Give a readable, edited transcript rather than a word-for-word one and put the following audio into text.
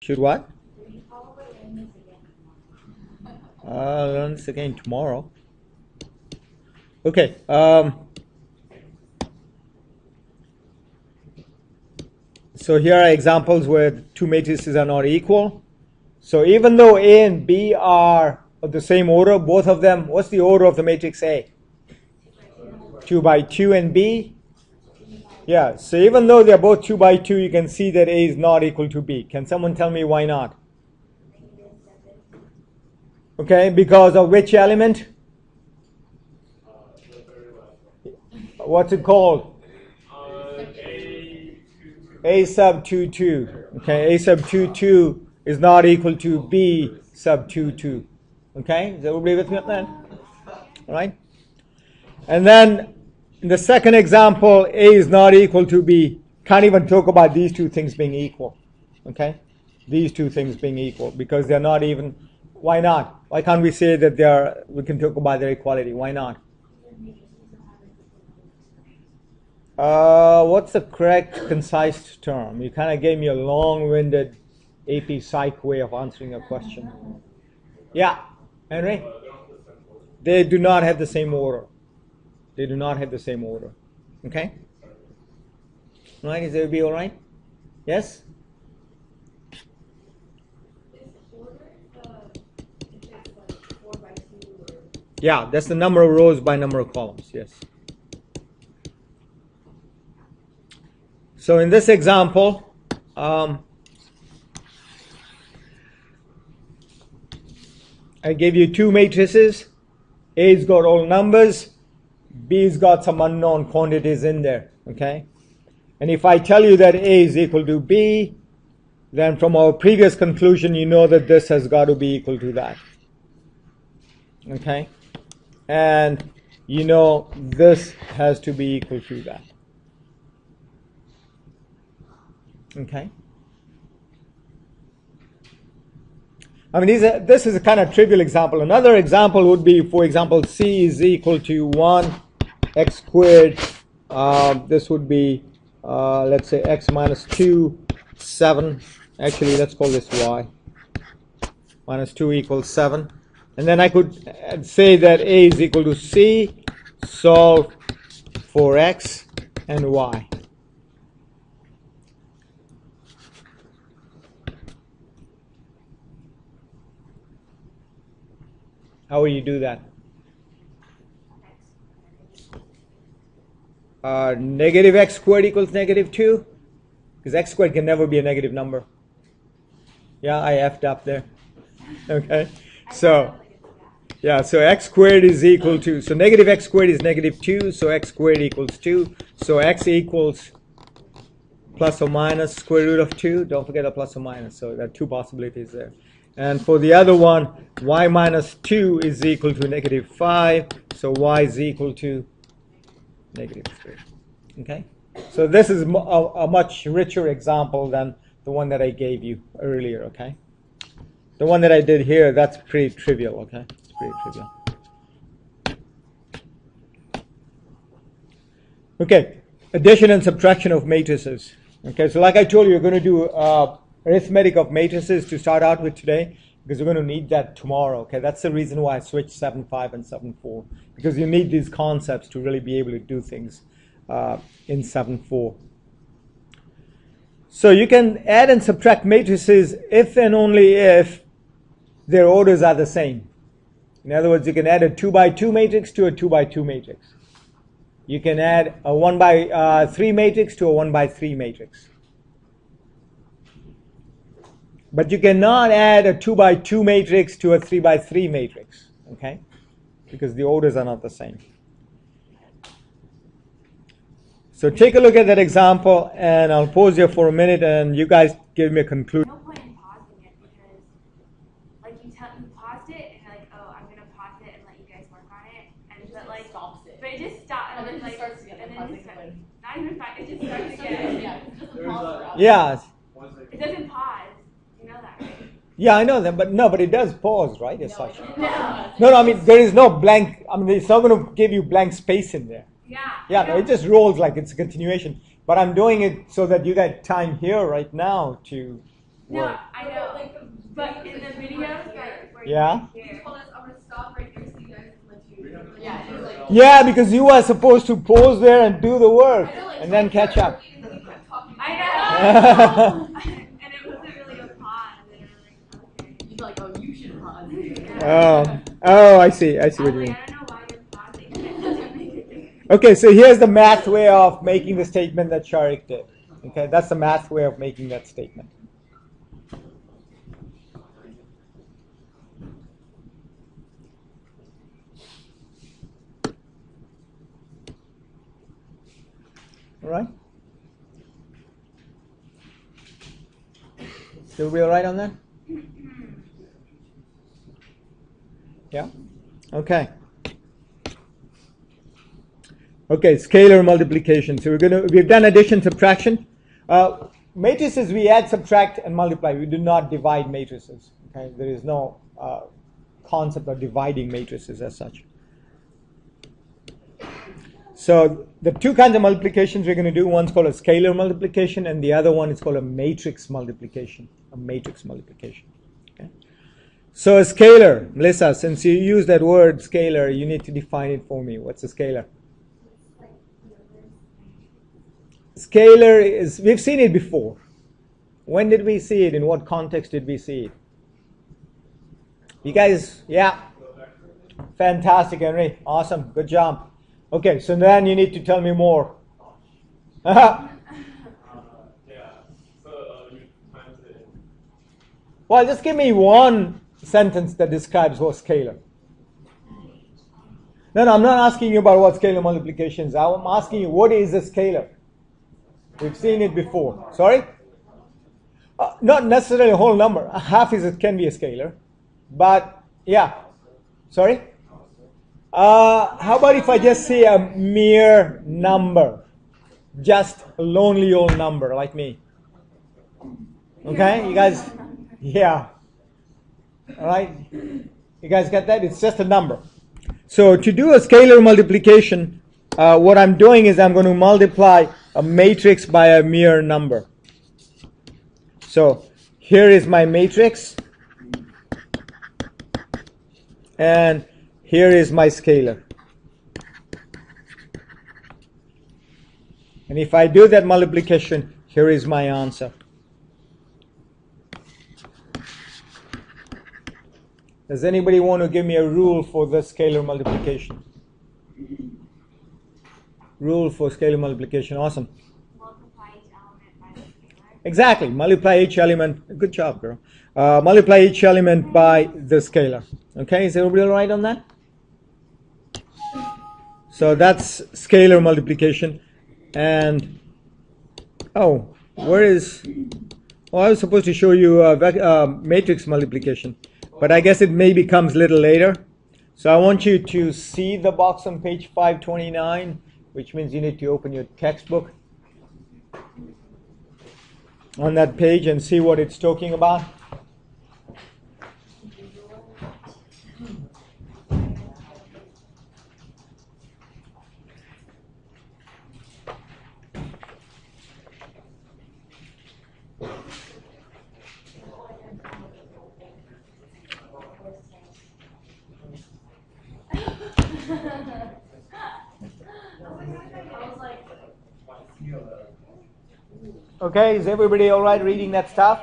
Should what? I'll learn this again tomorrow. Okay. So here are examples where two matrices are not equal. So even though A and B are of the same order, both of them, what's the order of the matrix A? 2 by 2 and B? Yeah, so even though they're both 2 by 2, you can see that A is not equal to B. Can someone tell me why not? Okay, because of which element? What's it called? A sub 2, 2. Okay, A sub 2, 2 is not equal to B sub 2, 2. Okay, is everybody with me on that? All right. And then in the second example, A is not equal to B. Can't even talk about these two things being equal. Okay, these two things being equal because they're not even. Why not? Why can't we say that they are? We can talk about their equality. Why not? What's the correct concise term? You kind of gave me a long-winded AP Psych way of answering a question. Yeah, Henry? They do not have the same order. They do not have the same order. Okay? All right, is everybody all right? Yes? Yeah, that's the number of rows by number of columns, yes. So in this example, I gave you two matrices. A's got all numbers, B's got some unknown quantities in there, okay? And if I tell you that A is equal to B, then from our previous conclusion, you know that this has got to be equal to that, okay? And you know this has to be equal to that. Okay. I mean, this is a kind of trivial example. Another example would be, for example, C is equal to 1, x squared. This would be, let's say, x minus 2, 7. Actually, let's call this y. Minus 2 equals 7. And then I could say that A is equal to C, solve for x and y. How will you do that? Negative x squared equals negative 2? Because x squared can never be a negative number. Yeah, I effed up there. Okay. So, yeah, so x squared is equal to, so negative x squared is negative 2, so x squared equals 2. So x equals plus or minus square root of 2. Don't forget a plus or minus. So there are two possibilities there. And for the other one, y minus 2 is equal to negative 5. So y is equal to negative 3. Okay? So this is a much richer example than the one that I gave you earlier. Okay? The one that I did here, that's pretty trivial. Okay? It's pretty trivial. Okay. Addition and subtraction of matrices. Okay? So like I told you, we're going to do arithmetic of matrices to start out with today, because we're going to need that tomorrow. Okay, that's the reason why I switched 7.5 and 7.4, because you need these concepts to really be able to do things in 7.4. So you can add and subtract matrices if and only if their orders are the same. In other words, you can add a 2 by 2 matrix to a 2 by 2 matrix. You can add a 1 by 3 matrix to a 1 by 3 matrix. But you cannot add a 2 by 2 matrix to a 3 by 3 matrix, okay? Because the orders are not the same. So take a look at that example, and I'll pause here for a minute, and you guys give me a conclusion. No point in pausing it because, like, you paused it, and you're like, oh, I'm gonna pause it and let you guys work on it, and but like, stops it. But it just stops, and then like, starts again. And then it starts, not even fine. It just starts again. Yeah, it doesn't pause. Yeah. It doesn't pause. You know that, right? Yeah, I know that, but it does pause, right? As such. No, I mean there is no blank. I mean it's not going to give you blank space in there. Yeah. Yeah, no, it just rolls like it's a continuation. But I'm doing it so that you got time here right now to work. No, I know. in the videos where Yeah. you told us I'm gonna stop right here so you guys can let you. Yeah. Yeah, because you are supposed to pause there and do the work and then catch up. I know. And it wasn't really a pause. And we were like, okay. You're like, oh, you should pause. Oh, I see what you mean. I don't know why you're pausing. It doesn't make a difference. Okay, so here's the math way of making the statement that Sharik did. Okay, that's the math way of making that statement. All right? So we all right on that? Yeah? Okay. Okay, scalar multiplication. So we've done addition, subtraction. Matrices we add, subtract, and multiply. We do not divide matrices. Okay, there is no concept of dividing matrices as such. So the two kinds of multiplications we're going to do, one's called a scalar multiplication and the other one is called a matrix multiplication. Okay. So a scalar, Melissa, since you use that word scalar, you need to define it for me. What's a scalar? Scalar is, we've seen it before. When did we see it? In what context did we see it? You guys, yeah. Fantastic, Henry. Awesome. Good job. Okay, so then you need to tell me more. Well, just give me one sentence that describes what scalar. No, I'm not asking you about what scalar multiplication is. I'm asking you, what is a scalar? We've seen it before. Sorry? Not necessarily a whole number. A half can be a scalar. But, yeah. Sorry? How about if I just say a mere number? Just a lonely old number like me. Okay? You guys? Yeah. All right? You guys get that? It's just a number. So to do a scalar multiplication, what I'm doing is I'm going to multiply a matrix by a mere number. So here is my matrix. And here is my scalar. And if I do that multiplication, here is my answer. Does anybody want to give me a rule for the scalar multiplication? Rule for scalar multiplication. Awesome. Multiply each element by the scalar. Exactly. Multiply each element. Good job, girl. Multiply each element by the scalar. Okay, is everybody all right on that? So that's scalar multiplication. And, oh, where is... Oh, I was supposed to show you matrix multiplication. But I guess it maybe comes a little later. So I want you to see the box on page 529, which means you need to open your textbook on that page and see what it's talking about. Okay, is everybody all right reading that stuff?